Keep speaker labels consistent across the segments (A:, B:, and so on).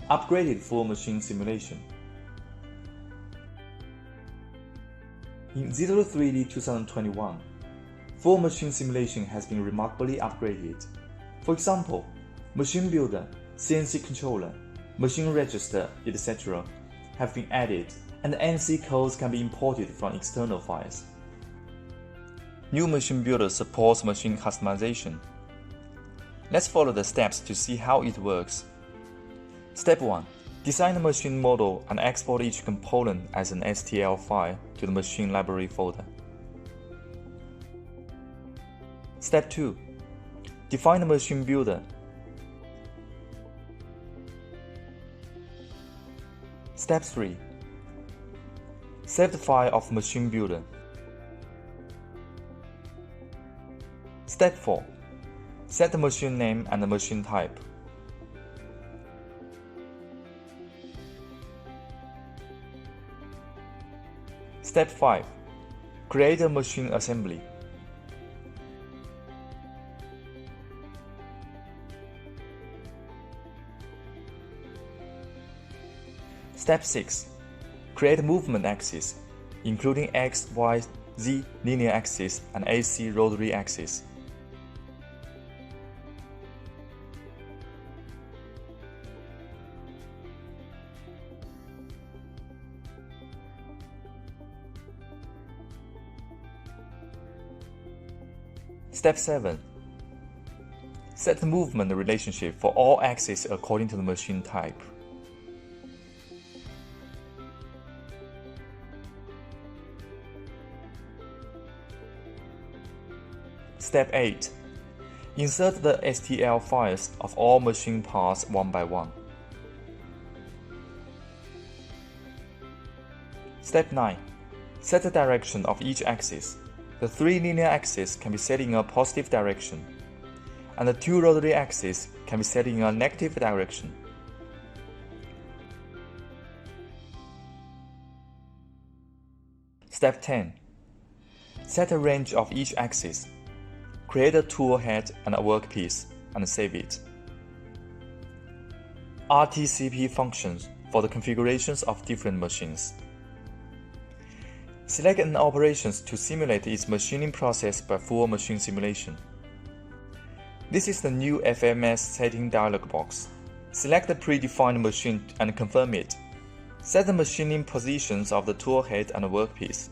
A: Upgraded for machine simulation. In Z3D 2021, full machine simulation has been remarkably upgraded. For example, machine builder, CNC controller, machine register, etc. have been added, and NC codes can be imported from external files. New machine builder supports machine customization. Let's follow the steps to see how it works. Step 1. Design the machine model and export each component as an STL file to the machine library folder. Step 2. Define the machine builder. Step 3. Save the file of machine builder. Step 4. Set the machine name and the machine type. Step 5. Create a machine assembly. Step 6. Create a movement axis, including X, Y, Z linear axis and AC rotary axis. Step 7. Set the movement relationship for all axes according to the machine type. Step 8. Insert the STL files of all machine parts one by one. Step 9. Set the direction of each axis. The 3 linear axes can be set in a positive direction, and the 2 rotary axes can be set in a negative direction. Step 10. Set a range of each axis. Create a tool head and a workpiece, and save it. RTCP functions for the configurations of different machines. Select an operation to simulate its machining process by full machine simulation. This is the new FMS setting dialog box. Select the predefined machine and confirm it. Set the machining positions of the tool head and the workpiece.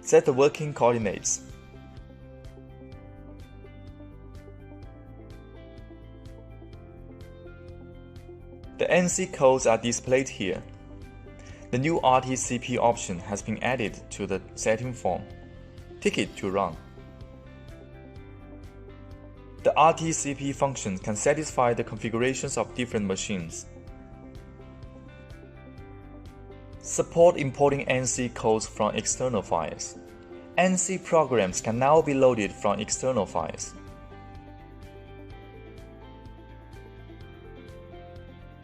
A: Set the working coordinates. The NC codes are displayed here. The new RTCP option has been added to the setting form. Tick it to run. The RTCP function can satisfy the configurations of different machines. Support importing NC codes from external files. NC programs can now be loaded from external files.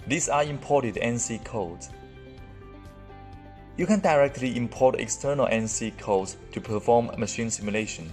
A: These are imported NC codes. You can directly import external NC codes to perform machine simulation.